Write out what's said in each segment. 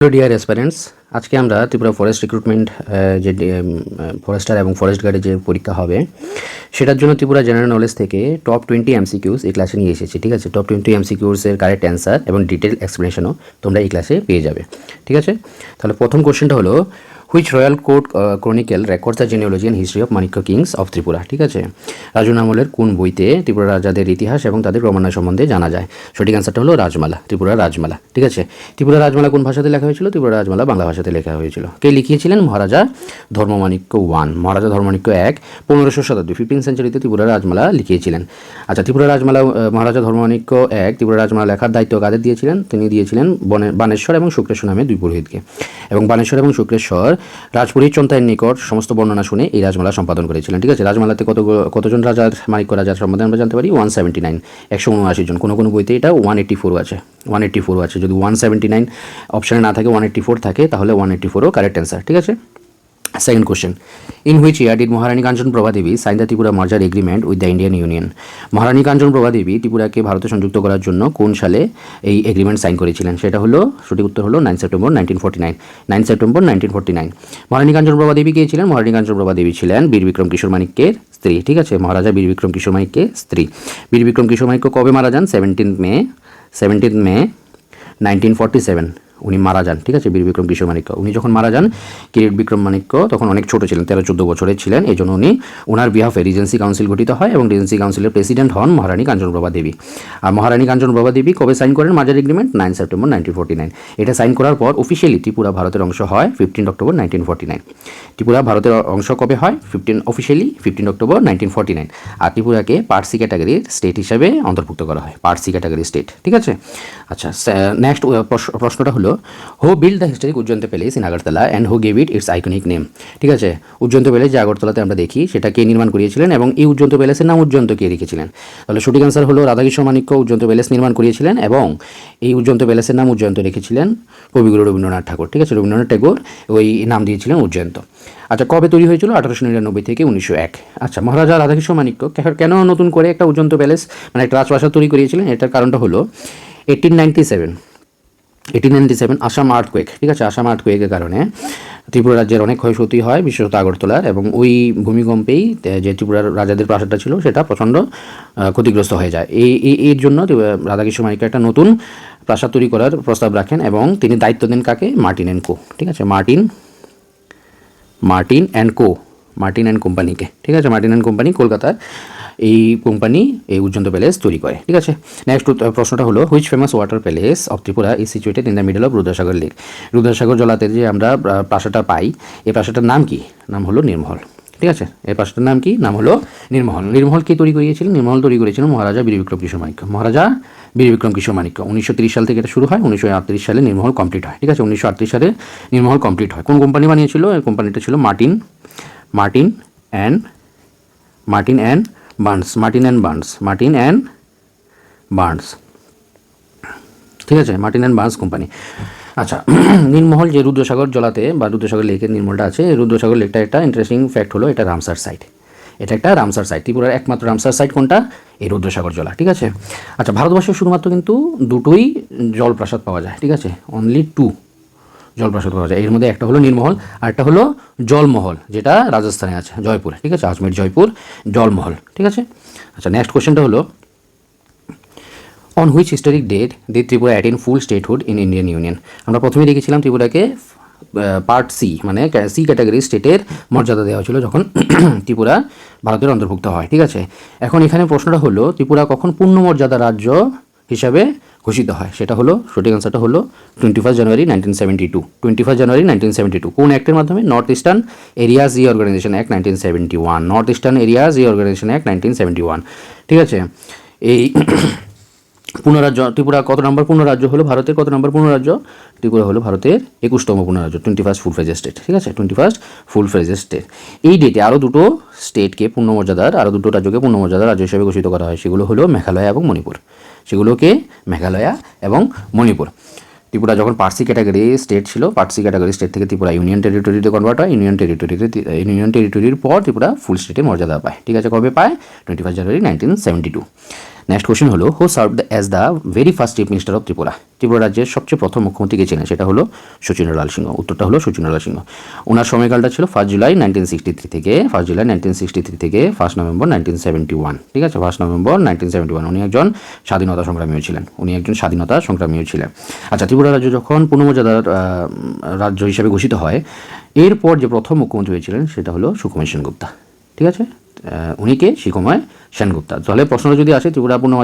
প্রিয় ডিয়ার অ্যাসপারেন্টস, আজকে আমরা ত্রিপুরা ফরেস্ট রিক্রুটমেন্ট যে ফরেস্টার এবং ফরেস্ট গার্ডের যে পরীক্ষা হবে সেটার জন্য ত্রিপুরা জেনারেল নলেজ থেকে টপ 20 এমসিকিউস এই ক্লাসে নিয়ে এসেছি। ঠিক আছে, টপ 20 এমসিকিউসের কারেক্ট অ্যান্সার এবং ডিটেল এক্সপ্লেনেশনও তোমরা এই ক্লাসে পেয়ে যাবে। ঠিক আছে, তাহলে প্রথম কোশ্চেনটা হলো which royal court chronicle records the genealogy and history of Manikya kings of Tripura. ঠিক আছে, রাজু আমলের কোন বইতে ত্রিপুরা রাজাদের ইতিহাস এবং তাদের ক্রমান্বয় সম্বন্ধে জানা যায়? সঠিক অ্যান্সারটা হলো রাজমালা, ত্রিপুরা রাজমালা। ঠিক আছে, ত্রিপুরা রাজমালা কোন ভাষাতে লেখা হয়েছিল? ত্রিপুরা রাজমালা বাংলা ভাষাতে লেখা হয়েছিল। কে লিখিয়েছিলেন? মহারাজা ধর্মমাণিক্য ওয়ান। মহারাজা ধর্মমাণিক্য এক 1500 শতাব্দী 15th সেঞ্চুরিতে ত্রিপুরা রাজমালা লিখিয়েছিলেন। আচ্ছা, ত্রিপুরা রাজমালা মহারাজা ধর্মমাণিক্য এক ত্রিপুরা রাজমালা লেখার দায়িত্ব কাদের দিয়েছিলেন? তিনি দিয়েছিলেন বানেশ্বর এবং শুক্রেশ্বর নামে দুই পুরোহিতকে। এবং বানেশ্বর এবং শুক্রেশ্বর রাজপুরীর চন্তায়ের নিকট সমস্ত বর্ণনা শুনে এই রাজমালা সম্পাদন করেছিলেন। ঠিক আছে, রাজমালাতে কতজন রাজার মাণিক্য রাজার সম্বন্ধে আমরা জানতে পারি? 179, 179 জন। কোনো বইতে এটা 184 আছে, 184 আছে। যদি 179 অপশানে না থাকে 184 থাকে তাহলে 184ও কারেক্ট অ্যান্সার। ঠিক আছে, second question, in which year did Maharani Kanchan Prabha Devi sign the Tripura merger agreement with the Indian union? Maharani Kanchan Prabha Devi ত্রিপুরাকে ভারতে সংযুক্ত করার জন্য কোন সালে এই এগ্রিমেন্ট সাইন করেছিলেন? সেটা হলো, সঠিক উত্তর হলো 9 সেপ্টেম্বর 1949। 9 সেপ্টেম্বর 1949। মহারানী কাঞ্চন প্রভা দেবী কে ছিলেন? মহারানী কাঞ্চন প্রভা দেবী ছিলেন বীর বিক্রম কিশোর মাণিক্যের স্ত্রী। ঠিক আছে, মহারাজা বীর বিক্রম কিশোর মাণিক্যের স্ত্রী। বীর বিক্রম কিশোর মাণিক্য কবে মারা যান? 17th মে 1947 উনি মারা যান। ঠিক আছে, বীর বিক্রম কিশোর মাণিক্য। উনি যখন মারা যান, কিরিট বিক্রম মাণিক্য তখন অনেক ছোট ছিলেন, 13-14 বছরের ছিলেন। এই জন্য ওনার বিহাফে রিজেন্সি কাউন্সিল গঠিত হয় এবং রিজেন্সি কাউন্সিলের প্রেসিডেন্ট হন মহারানী কাঞ্চনপ্রভা দেবী। আর মহারানী কাঞ্চনপ্রভা দেবী কবে সাইন করেন মার্জার এগ্রিমেন্ট? 9 সেপ্টেম্বর 1949। এটা সাইন করার পর অফিসিয়ালি ত্রিপুরা ভারতের অংশ হয় 15 অক্টোবর 1949। ত্রিপুরা ভারতের অংশ কবে হয়? Officially 15 October 1949। আর ত্রিপুরাকে পার্ট সি ক্যাটাগরির স্টেট হিসাবে অন্তর্ভুক্ত করা হয়, পার্ট সি ক্যাটাগরি স্টেট। ঠিক আছে, আচ্ছা, নেক্সট প্রশ্নটা হলো হু build the historic Ujjayanta palace in Agartala and who gave it it's iconic name? ঠিক আছে, উজ্জয়ন্ত প্যালেস যে আগরতলাতে আমরা দেখি সেটা কে নির্মাণ করিয়েছিলেন এবং এই উজ্জয়ন্ত প্যালেসের নাম উজ্জয়ন্ত কে রেখেছিলেন? তাহলে সঠিক অ্যান্সার হলো রাধাকৃষ্ণ মাণিক্য উজ্জয়ন্ত প্যালেস নির্মাণ করিয়েছিলেন এবং এই উজ্জয়ন্ত প্যালেসের নাম উজ্জয়ন্ত রেখেছিলেন কবিগুরু রবীন্দ্রনাথ ঠাকুর। ঠিক আছে, রবীন্দ্রনাথ ঠাকুর ওই নাম দিয়েছিলেন উজ্জয়ন্ত। আচ্ছা, কবে তৈরি হয়েছিল? 1899 থেকে 1901। আচ্ছা, মহারাজা রাধাকৃষ্ণ মাণিক্য কেন নতুন করে একটা উজ্জয়ন্ত প্যালেস মানে একটা রাজপ্রাসাদ তৈরি করিয়েছিলেন? এটার কারণটা হলো 1897 আসাম আর্থকুয়েক। ঠিক আছে, আসাম আর্থকুয়েকের কারণে ত্রিপুরা রাজ্যের অনেক ক্ষয়ক্ষতি হয়, বিশেষত আগরতলার, এবং ওই ভূমিকম্পেই যে ত্রিপুরার রাজাদের প্রাসাদটা ছিল সেটা প্রচণ্ড ক্ষতিগ্রস্ত হয়ে যায়। এর জন্য রাধাকৃষ্ণ মাণিক্য একটা নতুন প্রাসাদ তৈরি করার প্রস্তাব রাখেন এবং তিনি দায়িত্ব দেন কাকে? মার্টিন অ্যান্ড কো। ঠিক আছে, মার্টিন অ্যান্ড কোম্পানিকে। ঠিক আছে, মার্টিন অ্যান্ড কোম্পানি কলকাতার এই কোম্পানি এই উজ্জয়ন্ত প্যালেস তৈরি করে। ঠিক আছে, নেক্সট প্রশ্নটা হলো which famous water palace of Tripura is situated in the middle of Rudrasagar lake? Rudrasagar জলাতে যে আমরা প্রাসাদটা পাই, এই প্রাসাদটার নাম কি? নাম হলো নির্মহল। ঠিক আছে, এই প্রাসাদটার নাম কি? নাম হলো নির্মহল। নির্মহল কে তৈরি করিয়েছিলেন? নির্মহল তৈরি করেছিলেন মহারাজা বীর বিক্রম কিশোর মাণিক্য। মহারাজা বীর বিক্রম কিশোর মাণিক্য 1930 সাল থেকে এটা শুরু হয়, 1938 সালে নির্মহল কমপ্লিট হয়। ঠিক আছে, 1938 সালে নির্মহল কমপ্লিট হয়। কোন কোম্পানি বানিয়েছিল? এই কোম্পানিটা ছিল মার্টিন অ্যান্ড বার্নস। ঠিক আছে, মার্টিন অ্যান্ড বার্নস কোম্পানি। আচ্ছা, নির্মহল যে রুদ্রসাগর জলাতে বা রুদ্রসাগর লেকের নির্মলটা আছে, রুদ্রসাগর লেকটা একটা ইন্টারেস্টিং ফ্যাক্ট হলো এটা রামসার সাইট। এটা একটা রামসার সাইট। ত্রিপুরার একমাত্র রামসার সাইট কোনটা? এই রুদ্রসাগর জলা। ঠিক আছে, আচ্ছা, ভারতবর্ষে শুধুমাত্র কিন্তু দুটোই জলপ্রাসাদ পাওয়া যায়। ঠিক আছে, অনলি 2 জলপ্রাসাদ পাওয়া যায়। এর মধ্যে একটা হলো নির্মহল আর একটা হলো জলমহল, যেটা রাজস্থানে আছে, জয়পুরে। ঠিক আছে, আজমের জয়পুর জলমহল। ঠিক আছে, আচ্ছা, নেক্সট কোশ্চেনটা হলো on which historic date the Tripura attain full statehood in Indian union? আমরা প্রথমেই দেখেছিলাম ত্রিপুরাকে পার্ট সি মানে সি ক্যাটাগরি স্টেটের মর্যাদা দেওয়া ছিল যখন ত্রিপুরা ভারতের অন্তর্ভুক্ত হয়। ঠিক আছে, এখন এখানে প্রশ্নটা হলো ত্রিপুরা কখন পূর্ণ মর্যাদা রাজ্য হিসাবে ঘোষিত হয়? সেটা হলো, সঠিক অ্যান্সারটা হলো 21 জানুয়ারি 1972। 21 জানুয়ারি 1972 কোন অ্যাক্টের মাধ্যমে? North eastern areas reorganisation act 1971। North eastern areas reorganisation act 1971। ঠিক আছে, এই পূর্ণরাজ্য ত্রিপুরা কত নম্বর পূর্ণরাজ্য হলো? ভারতের কত নম্বর পূর্ণরাজ্য? ত্রিপুরা হলো ভারতের 21তম পূর্ণরাজ্য, 21st ফুল ফ্লেজেড স্টেট। ঠিক আছে, 21st ফুল ফ্লেজেড স্টেট। এই ডেটে আরও দুটো স্টেটকে পূর্ণমর্যাদার, আরও দুটো রাজ্যকে পূর্ণমর্যাদার রাজ্য হিসেবে ঘোষিত করা হয়। সেগুলো হলো মেঘালয় এবং মণিপুর। ত্রিপুরা যখন পার্সি ক্যাটাগরি স্টেট ছিল, পার্সি ক্যাটাগরি স্টেট থেকে ত্রিপুরা ইউনিয়ন টেরিটরিতে কনভার্ট হয়। ইউনিয়ন টেরিটরির পর ত্রিপুরা ফুল স্টেটে মর্যাদা পায়। ঠিক আছে, কবে পায়? 21 জানুয়ারি 1972। নেক্সট কোশ্চেন হলো who served as the very first chief minister of Tripura. Tripura রাজ্যের সবচেয়ে প্রথম মুখ্যমন্ত্রী কে ছিলেন, সেটা হলো শচীন্দ্রলাল সিংহ। উত্তরটা হলো শচীন্দ্রলাল সিংহ। ওনার সময়কালটা ছিল 1 জুলাই 1963 থেকে 1 নভেম্বর 1971। ঠিক আছে, 1 নভেম্বর 1971। উনি একজন স্বাধীনতা সংগ্রামীও ছিলেন। আচ্ছা, ত্রিপুরা রাজ্য যখন পূর্ণমর্যাদার রাজ্য হিসেবে ঘোষিত হয়, এরপর যে প্রথম মুখ্যমন্ত্রী হয়েছিলেন সেটা হলো সুকুমার সেনগুপ্তা। ঠিক আছে, উনিকে সুকুমার সেনগুপ্তা। তাহলে প্রশ্নটা যদি আসে ত্রিপুরা পূর্ণ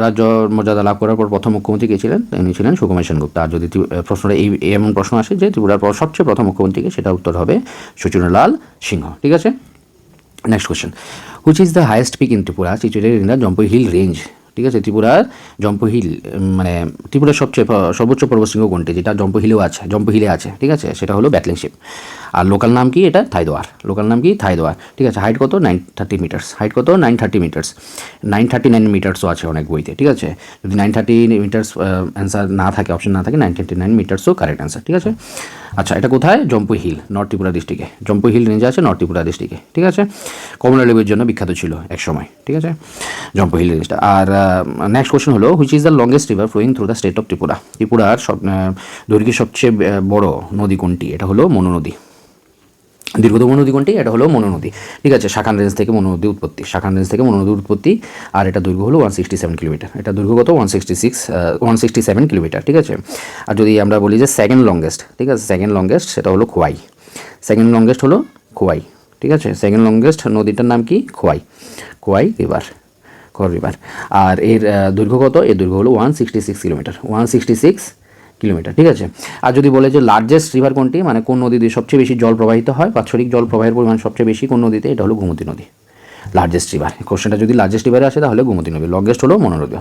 রাজ্য মর্যাদা লাভ করার পর প্রথম মুখ্যমন্ত্রী কে ছিলেন, তিনি ছিলেন সুকুমার সেনগুপ্তা। আর যদি প্রশ্নটা এমন প্রশ্ন আসে যে ত্রিপুরার সবচেয়ে প্রথম মুখ্যমন্ত্রীকে, সেটা উত্তর হবে শচীন্দ্রলাল সিংহ। ঠিক আছে, next question, which is the highest peak in Tripura situated in the Jampui hill range. ঠিক আছে, ত্রিপুরার জম্পুই হিল মানে ত্রিপুরার সর্বোচ্চ পর্বতশৃঙ্গ কোনটি, যেটা জম্পুই হিলে আছে। ঠিক আছে, সেটা হলো ব্যাটলিংশিপ। আর লোকাল নাম কি, এটা থাইদোয়ার। ঠিক আছে, হাইট কত 930 মিটার্স। 939 মিটার্সও আছে অনেক বইতে। ঠিক আছে, যদি 930 মিটার্স অ্যান্সার না থাকে, অপশন না থাকে, 939 মিটার্সও কারেক্ট অ্যান্সার। ঠিক আছে, আচ্ছা, এটা কোথায়, জম্পুই হিল, নর্থ ত্রিপুরা ডিস্ট্রিক্টে। জম্পুই হিল রেঞ্জ আছে নর্থ ত্রিপুরা ডিস্ট্রিক্টে। ঠিক আছে, কমলা লেবুর জন্য বিখ্যাত ছিল এক সময়। ঠিক আছে, জম্পুই হিল রেঞ্জটা। আর নেক্সট কোশ্চেন হলো which is the longest river flowing through the state of Tripura. ত্রিপুরার দৈর্ঘ্যের সবচেয়ে বড় নদী কোনটি, এটা হলো মনু নদী। দীর্ঘতম নদী কোনটি, এটা হলো মনু নদী। ঠিক আছে, শাখান রেঞ্জ থেকে মনু নদীর উৎপত্তি। আর এটা দৈর্ঘ্য হলো 167 কিলোমিটার। এটা দৈর্ঘ্যগত 167 কিলোমিটার। ঠিক আছে, আর যদি আমরা বলি যে সেকেন্ড লংগেস্ট, ঠিক আছে, সেটা হলো খোয়াই। ঠিক আছে, সেকেন্ড লংগেস্ট নদীটার নাম কি, খোয়াই রিভার। আর এর দৈর্ঘ্য কত, এর দৈর্ঘ্য হলো 166 কিলোমিটার। ঠিক আছে, আর যদি বলে যে লার্জেস্ট রিভার কোনটি, মানে কোন নদী দিয়ে সবচেয়ে বেশি জল প্রবাহিত হয়, বাৎসরিক জল প্রবাহের পরিমাণ সবচেয়ে বেশি কোন নদীতে, এটা হলো গোমতী নদী। লার্জেস্ট রিভার, কোশ্চেনটা যদি লার্জেস্ট রিভারে আসে তাহলে গোমতী নদী, লংগেস্ট হলো মনু নদী।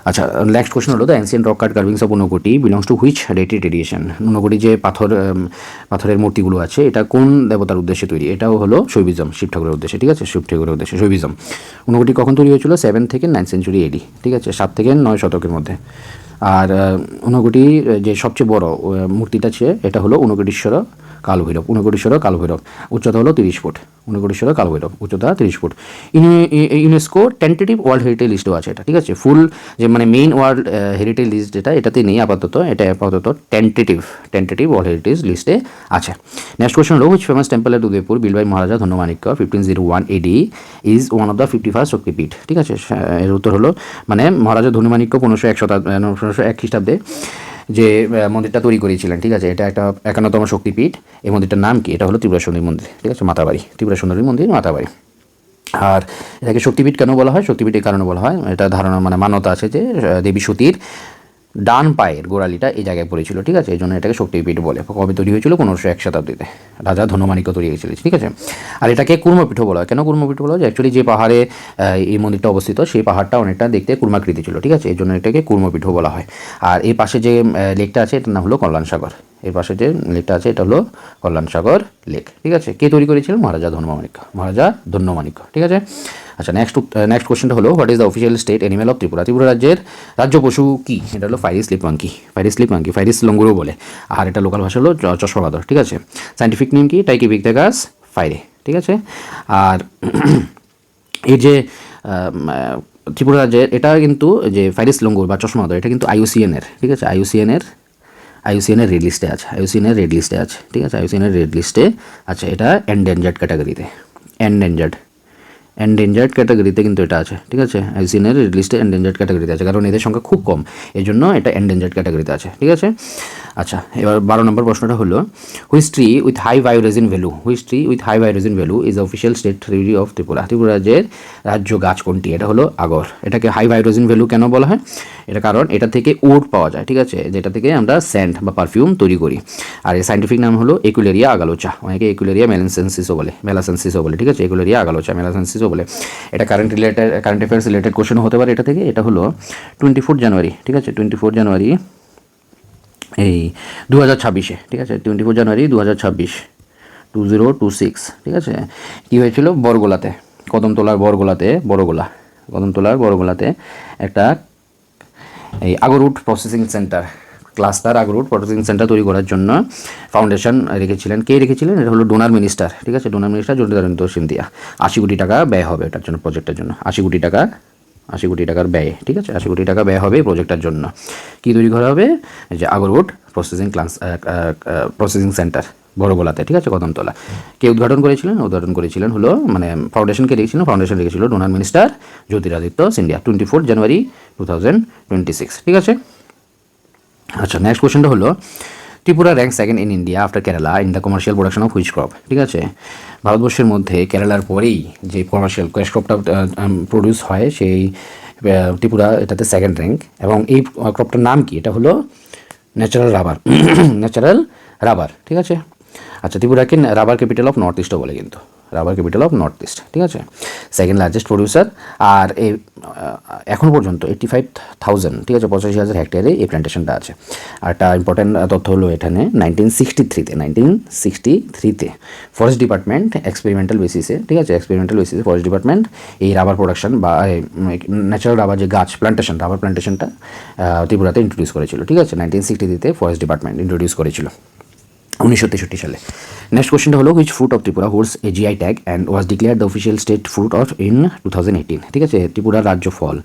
আচ্ছা, নেক্সট কোশ্চেন হলো the ancient rock cut carvings of Unakoti belongs to which deity tradition. Unakoti যে পাথরের মূর্তিগুলো আছে, এটা কোন দেবতার উদ্দেশ্যে তৈরি, এটাও হলো শৈবিজম, শিব ঠাকুরের উদ্দেশ্যে। ঠিক আছে, শিব ঠাকুরের উদ্দেশ্যে শৈবিজম। ঊনকোটি কখন তৈরি হয়েছিল, 7 থেকে 9 সেঞ্চুরি এডি। ঠিক আছে, 7 থেকে 9 শতকের মধ্যে। আর ঊনকোটির যে সবচেয়ে বড় মূর্তিটা আছে, এটা হলো ঊনকোটিশ্বর কালভৈরব। উচ্চতা হলো 30 ফুট। ঊনকোটিশ্বর কালভৈরব, উচ্চতা 30 foot. UNESCO tentative world heritage লিস্টেও আছে এটা। ঠিক আছে, ফুল যে মানে মেইন ওয়ার্ল্ড হেরিটেজ লিস্ট যেটা, এটাতে নেই আপাতত। এটা আপাতত টেন্টেটিভ ওয়ার্ল্ড হেরিটেজ লিস্টে আছে। নেক্সট কোশ্চেন হলো which famous temple at Udaipur build by Maharaja Dhanyamanikya 1501 AD is one of the 51st Shaktipeeth. ঠিক আছে, এর উত্তর হলো মানে মহারাজা ধন্যমাণিক্য 1501 খ্রিস্টাব্দে যে মন্দিরটা তৈরি করেছিলেন। ঠিক আছে, এটা একটা 51তম শক্তিপীঠ। এই মন্দিরটার নাম কি, এটা হলো ত্রিপুরা সুন্দরী মন্দির। ঠিক আছে, ত্রিপুরা সুন্দরী মন্দির মাতাবাড়ি। আর এটাকে শক্তিপীঠ কেন বলা হয়, শক্তিপীঠ এই কারণে বলা হয়, এটা ধারণা মানে মান্যতা আছে যে দেবী সতীর ডান পায়ের গোড়ালিটা এই জায়গায় পড়েছিল। ঠিক আছে, এই জন্য এটাকে শক্তিপীঠ বলে। কবে তৈরি হয়েছিল, 1501 শতাব্দীতে রাজা ধন্যমাণিক্য তৈরি হয়েছিল। ঠিক আছে, আর এটাকে কুর্মপীঠও বলা হয়। কেন কুর্মপীঠ বলা হয়, অ্যাকচুয়ালি যে পাহাড়ে এই মন্দিরটা অবস্থিত, সেই পাহাড়টা অনেকটা দেখতে কুর্মাকৃতি ছিল। ঠিক আছে, এই জন্য এটাকে কুর্মপীঠও বলা হয়। আর এই পাশে যে লেকটা আছে, এটার নাম হলো কল্যাণ সাগর। এর পাশে যে লেকটা আছে, এটা হলো কল্যাণ সাগর লেক। ঠিক আছে, কে তৈরি করেছিলেন, মহারাজা ধন্যমাণিক্য। ঠিক আছে, আচ্ছা, নেক্সট কোশ্চেনটা হলো what is the official state animal of Tripura. Tripura রাজ্যের রাজ্য পশু কি, এটা হলো ফাইরিস লঙ্গুরও বলে। আর এটা লোকাল ভাষা হলো চশমা বাঁদর। ঠিক আছে, সাইন্টিফিক নেম কি, টাইকিপিথেকাস ফাইরে। ঠিক আছে, আর এর যে ত্রিপুরা রাজ্যের এটা কিন্তু যে ফাইরিস লঙ্গুর বা চশমা বাঁদর, এটা কিন্তু IUCN-এর। ঠিক আছে, IUCN-এর রেড লিস্টে আছে। ঠিক আছে, IUCN-এর রেড লিস্টে আছে। এটা এন্ডেঞ্জার্ড ক্যাটাগরিতে, এন্ডেঞ্জার্ড ক্যাটাগরিতে কিন্তু এটা আছে। ঠিক আছে, IUCN-এর রেড লিস্টে এন্ডেঞ্জার্ড ক্যাটাগরিতে আছে, কারণ এদের সংখ্যা খুব কম, এই জন্য এটা এন্ডেঞ্জার্ড ক্যাটাগরিতে আছে। ঠিক আছে, আচ্ছা, এবার 12 নম্বর প্রশ্নটা হলো which tree with high bioresin value is official state tree of Tripura. Tripura রাজ্যের রাজ্য গাছ কোনটি, এটা হলো আগর। এটাকে হাই বায়োরেজিন ভ্যালু কেন বলা হয়, এটা কারণ এটা থেকে উড পাওয়া যায়। ঠিক আছে, যেটা থেকে আমরা সেন্ট বা পারফিউম তৈরি করি। আর এর সাইন্টিফিক নাম হলো একুলেরিয়া আগালোচা, অনেকে একুলেরিয়া মেলাসেন্সিসও বলে। ঠিক আছে, একুলেরিয়া আগালোচা মেলাসেন্সিসও বলে। এটা কারেন্ট অ্যাফেয়ার্স রিলেটেড কোশ্চেন হতে পারে এটা থেকে। এটা হলো 24 জানুয়ারি। ঠিক আছে, 24 জানুয়ারি এই 2026-এ। ঠিক আছে, 24 জানুয়ারি 2026, 2026। ঠিক আছে, কী হয়েছিল, বরগোলাতে, কদমতলার বড়গোলাতে একটা এই agarwood processing centre cluster agarwood processing centre তৈরি করার জন্য ফাউন্ডেশন রেখেছিলেন। কে রেখেছিলেন? এটা হলো ডোনার মিনিস্টার, ঠিক আছে, ডোনার মিনিস্টার জ্যোতিরাদিত্য সিন্ধিয়া। 80 কোটি টাকা ব্যয় হবে এটার জন্য, প্রজেক্টের জন্য 80 কোটি টাকার ব্যয়, ঠিক আছে, 80 কোটি টাকা ব্যয় হবে প্রজেক্টের জন্য। কী তৈরি করা হবে? যে আগরউড প্রসেসিং সেন্টার বড়গোলাতে, ঠিক আছে, কদমতলা। কে উদ্ঘাটন করেছিলেন হলো মানে ফাউন্ডেশনকে রেখেছিলেন, ফাউন্ডেশন রেখেছিল ডোনার মিনিস্টার জ্যোতিরাদিত্য সিন্ধিয়া, 24 জানুয়ারি 2026, ঠিক আছে। আচ্ছা, নেক্সট কোয়েশ্চনটা হলো Tripura rank second in India after Kerala in the commercial production of which crop, ঠিক আছে। ভারতবর্ষের মধ্যে কেরালার পরেই যে কমার্শিয়াল ক্যাশ ক্রপটা প্রডিউস হয় সেই ত্রিপুরা এটাতে সেকেন্ড র্যাঙ্ক। এবং এই ক্রপটার নাম কি? এটা হলো ন্যাচারাল রাবার, ঠিক আছে। আচ্ছা, ত্রিপুরাকে রাবার ক্যাপিটাল অফ নর্থ ইস্টও বলে, কিন্তু rubber capital of north east, ঠিক আছে, সেকেন্ড লার্জেস্ট প্রডিউসার। আর এই এখন পর্যন্ত 85,000, ঠিক আছে, 85,000 হেক্টরে এই প্ল্যান্টেশনটা আছে। আর একটা ইম্পর্টেন্ট তথ্য হলো এখানে 1963-তে ফরেস্ট ডিপার্টমেন্ট এক্সপেরিমেন্টাল বেসিসে, ঠিক আছে, ফরেস্ট ডিপার্টমেন্ট এই রাবার প্রোডাকশন বা ন্যাচারাল রাবার যে গাছ রাবার প্ল্যান্টেশনটা ত্রিপুরাতে ইন্ট্রোডিউস করেছিল, ঠিক আছে, 1963-তে ফরেস্ট ডিপার্টমেন্ট ইন্ট্রোডিউস করেছিল 1963 সালে। নেক্সট কোয়েশ্চনটা হলো which fruit of Tripura holds A GI tag and was declared the official state fruit of in 2018, ঠিক আছে। ত্রিপুরার রাজ্য ফল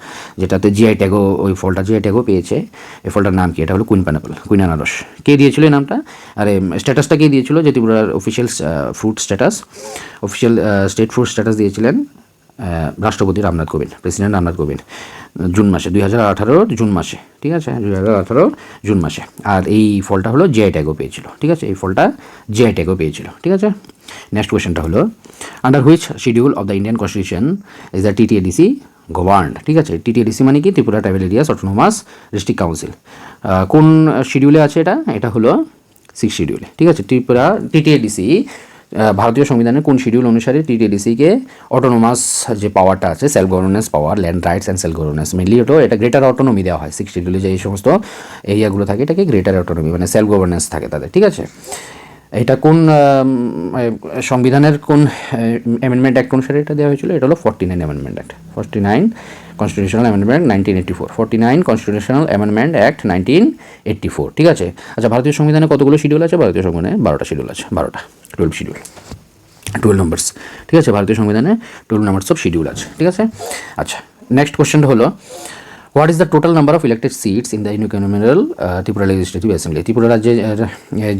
যেটাতে জিআই ট্যাগও, ওই ফলটা জিআই ট্যাগও পেয়েছে, এই ফলটার নাম কি? এটা হলো কুইন আনারস। কে দিয়েছিল এই নামটা? আরে স্ট্যাটাসটা কে দিয়েছিল? যে ত্রিপুরার অফিসিয়াল স্টেট ফ্রুট স্ট্যাটাস দিয়েছিলেন রাষ্ট্রপতি রামনাথ কোবিন্দ, প্রেসিডেন্ট রামনাথ কোবিন্দ, জুন মাসে 2018 জুন মাসে, ঠিক আছে, 2018 জুন মাসে। আর এই ফলটা হলো জিআই ট্যাগও পেয়েছিল, ঠিক আছে, এই ফলটা জিআই ট্যাগও পেয়েছিল, ঠিক আছে। নেক্সট কোয়েশ্চেনটা হলো under which schedule of the Indian constitution is the TTADC governed, ঠিক আছে। টিটিএডিসি মানে কি? Tripura tribal areas autonomous district council. কোন শিডিউলে আছে এটা? এটা হলো 6 শিডিউলে, ঠিক আছে। ত্রিপুরা টিটিএডিসি ভারতীয় সংবিধানের কোন শিডিউল অনুসারে টিটিএডিসিকে অটোনোমাস যে পাওয়ারটা আছে, self governance power, land rights and self governance, mainly এটা গ্রেটার অটোনমি দেওয়া হয়। 6 শিডিউলে যে এই সমস্ত এরিয়াগুলো থাকে এটাকে গ্রেটার অটোনমি মানে সেলফ গভর্নেন্স থাকে তাদের, ঠিক আছে। এটা কোন সংবিধানের কোন অ্যামেন্ডমেন্ট অ্যাক্ট অনুসারে এটা দেওয়া হয়েছিল? এটা হলো 49 amendment act, 49 constitutional amendment 1984, 49 constitutional amendment act 1984, ঠিক আছে। আচ্ছা, ভারতীয় সংবিধানে কতগুলো শিডিউল আছে? ভারতীয় সংবিধানে 12টা শিডিউল আছে, 12 শিডিউল, 12 নম্বরস, ঠিক আছে। ভারতীয় সংবিধানে 12 নম্বরস অফ শিডিউল আছে, ঠিক আছে। আচ্ছা, নেক্সট কোয়েশ্চেনটা হলো what is the total number of elected seats in the unicameral Tripura legislative assembly? Tripura রাজ্যের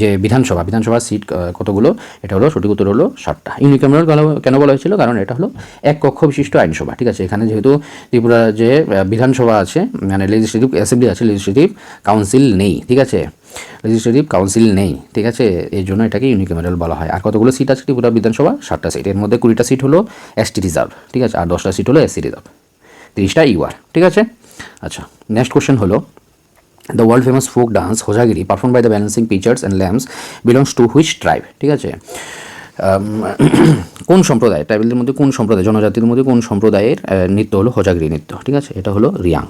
যে বিধানসভা সিট কতগুলো? এটা হলো সঠিক উত্তর হলো 7টা। ইউনিক্যামেরাল কেন বলা হয়েছিল? কারণ এটা হলো এক কক্ষ বিশিষ্ট আইনসভা, ঠিক আছে। এখানে যেহেতু ত্রিপুরা যে বিধানসভা আছে মানে লেজিসলেটিভ অ্যাসেম্বলি আছে, লেজিসলেটিভ কাউন্সিল নেই, ঠিক আছে, ঠিক আছে, এই জন্য এটাকে ইউনিক্যামেরাল বলা হয়। আর কতগুলো সিট আছে ত্রিপুরা বিধানসভা? 7টা সিট। এর মধ্যে 20টা সিট হলো এসটি রিজার্ভ, ঠিক আছে, আর 10টা সিট হলো এসসি রিজার্ভ, 30টা ইউআর, ঠিক আছে। আচ্ছা, নেক্সট কোয়েশ্চেন হলো the world famous folk dance Hojagiri perform by the balancing pitchers and lamps belongs to which tribe, ঠিক আছে। কোন সম্প্রদায়, ট্রাইবেলদের মধ্যে কোন সম্প্রদায়, জনজাতির মধ্যে কোন সম্প্রদায়ের নৃত্য হলো হোজাগিরি নৃত্য, ঠিক আছে। এটা হলো রিয়াং।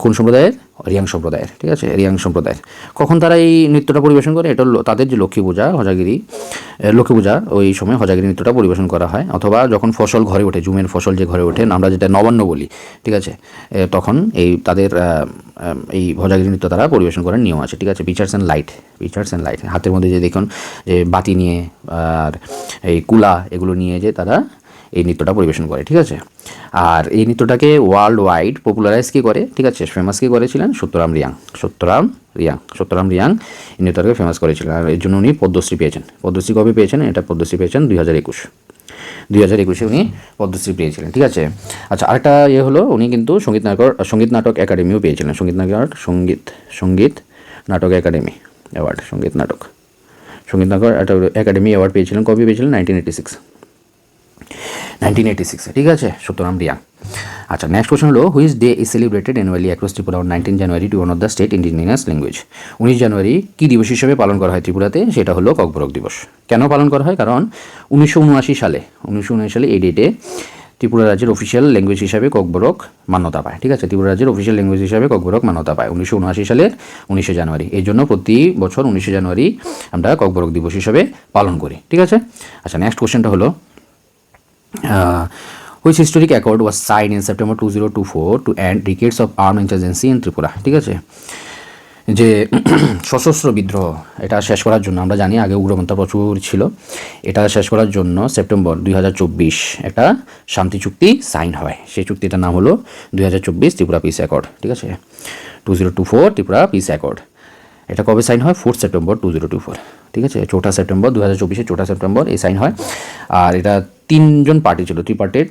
কোন সম্প্রদায়ের? রিয়াং সম্প্রদায়ের, ঠিক আছে, রিয়াং সম্প্রদায়ের। কখন তারা এই নৃত্যটা পরিবেশন করে? এটা তাদের যে লক্ষ্মী পূজা ওই সময় হোজাগিরি নৃত্যটা পরিবেশন করা হয়, অথবা যখন ফসল ঘরে ওঠে, জুমের ফসল যে ঘরে ওঠে, আমরা যেটা নবান্ন বলি, ঠিক আছে, তখন তাদের এই হোজাগিরি নৃত্য তারা পরিবেশন করার নিয়ম আছে, ঠিক আছে। পিচার্স অ্যান্ড লাইট, হাতের মধ্যে যে দেখুন যে বাতি নিয়ে আর এই কুলা এগুলো নিয়ে যে তারা এই নৃত্যটা পরিবেশন করে, ঠিক আছে। আর এই নৃত্যটাকে ওয়ার্ল্ড ওয়াইড পপুলারাইজ কে করে, ঠিক আছে, ফেমাস কে করেছিলেন? সত্যরাম রিয়াং এই নৃত্যটাকে ফেমাস করেছিলেন। আর এর জন্য উনি পদ্মশ্রী পেয়েছেন। পদ্মশ্রী কবে পেয়েছেন? এটা পদ্মশ্রী পেয়েছেন 2021 উনি পদ্মশ্রী পেয়েছিলেন, ঠিক আছে। আচ্ছা, আরেকটা হলো উনি কিন্তু সঙ্গীত নাটক একাডেমিও পেয়েছিলেন, সঙ্গীত নাটক একাডেমি অ্যাওয়ার্ড, সঙ্গীত নাটক একাডেমি অ্যাওয়ার্ড পেয়েছিলেন। কবে পেয়েছিলেন? 1986, ঠিক আছে, সত্যরাম রিয়াং। আচ্ছা, নেক্সট কোয়েশ্চন হলো which day is celebrated annually across Tripura on 19 January to on of the state indigenous language? 19 January কী দিবস হিসেবে পালন করা হয় ত্রিপুরাতে? সেটা হলো ককবরক দিবস। কেন পালন করা হয়? কারণ 1979 সালে এই ডেটে ত্রিপুরা রাজ্যের অফিসিয়াল ল্যাঙ্গুয়েজ হিসাবে ককবরক মান্যতা পায়, ঠিক আছে। ত্রিপুরা রাজ্যের অফিসিয়াল ল্যাঙ্গুয়েজ হিসাবে ককবরক মান্যতা পায় 1979 সালের 19 জানুয়ারি। এই জন্য প্রতি বছর 19 জানুয়ারি আমরা ককবরক দিবস হিসাবে পালন করি, ঠিক আছে। আচ্ছা, নেক্সট কোয়েশ্চেনটা হলো which historic accord was sign in September 2024 to end decades of arm insurgency in Tripura. ঠিক আছে, যে সশস্ত্র বিদ্রোহ এটা শেষ করার জন্য, আমরা জানি আগে উগ্রপন্থা প্রচুর ছিল, এটা শেষ করার জন্য সেপ্টেম্বর 2024 একটা শান্তি চুক্তি সাইন হয়। সেই চুক্তিটার নাম হলো 2024 ত্রিপুরা পিস অ্যাকর্ড। ঠিক আছে, 2024 ত্রিপুরা পিস অ্যাকর্ড। এটা কবে সাইন হয়? 4 সেপ্টেম্বর 2024। ঠিক আছে, 4 সেপ্টেম্বর 2024 4 সেপ্টেম্বর এই সাইন হয়। আর এটা 3জন পার্টি ছিল, ট্রিপার্টেড,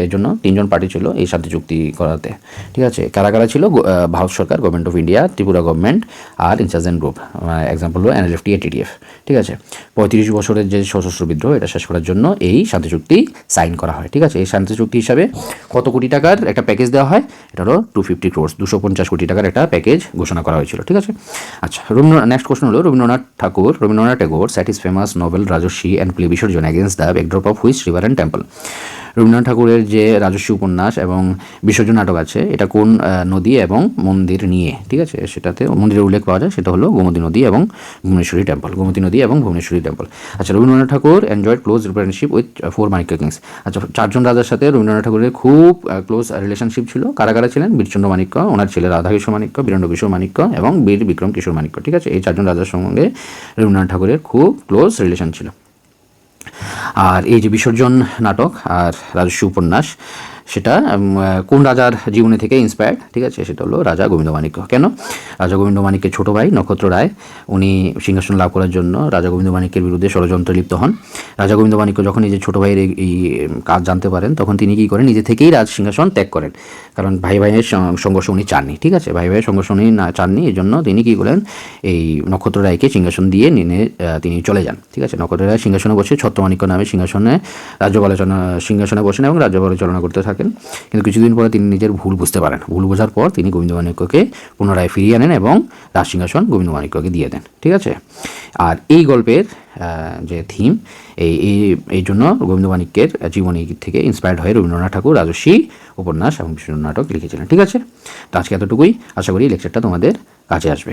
এর জন্য 3জন পার্টি ছিল এই শান্তি চুক্তি করাতে। ঠিক আছে, কারা কারা ছিল? ভারত সরকার, government of India, Tripura government আর ইনসার্জেন্ট গ্রুপ, এক্সাম্পল হলো NLFT, ATTF। ঠিক আছে, 35 বছরের যে সশস্ত্র বিদ্রোহ এটা শেষ করার জন্য এই শান্তি চুক্তি সাইন করা হয়। ঠিক আছে, এই শান্তি চুক্তি হিসাবে কত কোটি টাকার একটা প্যাকেজ দেওয়া হয়? এটা হলো 250 crores, 250 কোটি টাকার একটা প্যাকেজ ঘোষণা করা হয়েছিল। ঠিক আছে, আচ্ছা, নেক্সট কোশ্চেন হলো Rabindranath Tagore sat his famous novel Rajarshi and play Bisarjan against the backdrop of which river and temple. Rabindranath ঠাকুরের যে রাজস্বী উপন্যাস এবং বিসর্জন নাটক আছে, এটা কোন নদী এবং মন্দির নিয়ে? ঠিক আছে, সেটাতে মন্দিরের উল্লেখ পাওয়া যায়, সেটা হলো গোমতী নদী এবং ভুবনেশ্বরী টেম্পল। গোমতী নদী এবং ভুবনেশ্বরী টেম্পল। আচ্ছা, Rabindranath Thakur enjoyed close relationship with 4 Manikya kings. আচ্ছা, 4জন রাজার সাথে রবীন্দ্রনাথ ঠাকুরের খুব ক্লোজ রিলেশনশিপ ছিল। কারা কারা ছিলেন? বীরচন্দ্র মানিক্য, ওনার ছেলে রাধাকিশোর মানিক্য, বীরেন্দ্র কিশোর মানিক্য এবং বীর বিক্রম কিশোর মানিক্য। ঠিক আছে, এই 4জন রাজার সঙ্গে রবীন্দ্রনাথ ঠাকুরের খুব ক্লোজ রিলেশন ছিল। আর এই যে বিসর্জন নাটক আর রাজস্বী উপন্যাস, সেটা কোন রাজার জীবনী থেকে ইন্সপায়ার্ড? ঠিক আছে, সেটা হলো রাজা গোবিন্দ মাণিক্য। কেন? রাজা গোবিন্দ মাণিক্যের ছোটো ভাই নক্ষত্র রায়, উনি সিংহাসন লাভ করার জন্য রাজা গোবিন্দ মাণিক্যের বিরুদ্ধে ষড়যন্ত্রে লিপ্ত হন। রাজা গোবিন্দ মাণিক্য যখন নিজের ছোটো ভাইয়ের এই কাজ জানতে পারেন, তখন তিনি কী করেন? নিজে থেকেই রাজ সিংহাসন ত্যাগ করেন, কারণ ভাই ভাইয়ের সংঘর্ষ উনি চাননি। ঠিক আছে, ভাই ভাইয়ের সংঘর্ষ উনি না চাননি, এই জন্য তিনি কী করেন? এই নক্ষত্র রায়কে সিংহাসন দিয়ে নিয়ে তিনি চলে যান। ঠিক আছে, নক্ষত্র রায় সিংহাসনে বসে ছত্রমাণিক্য নামে সিংহাসনে বসেন এবং রাজ্য পরিচালনা করতে থাকেন। কিন্তু কিছুদিন পরে তিনি নিজের ভুল বুঝতে পারেন। ভুল বোঝার পর তিনি গোবিন্দ মাণিক্যকে পুনরায় ফিরিয়ে আনেন এবং রাজ সিংহাসন গোবিন্দ মাণিক্যকে দিয়ে দেন। ঠিক আছে, আর এই গল্পের যে থিম, এই জন্য গোবিন্দ মাণিক্যের জীবনী থেকে ইন্সপায়ার্ড হয়ে রবীন্দ্রনাথ ঠাকুর রাজস্বী উপন্যাস এবং বিসর্জন নাটক লিখেছিলেন। ঠিক আছে, তো আজকে এতটুকুই। আশা করি লেকচারটা তোমাদের কাছে আসবে।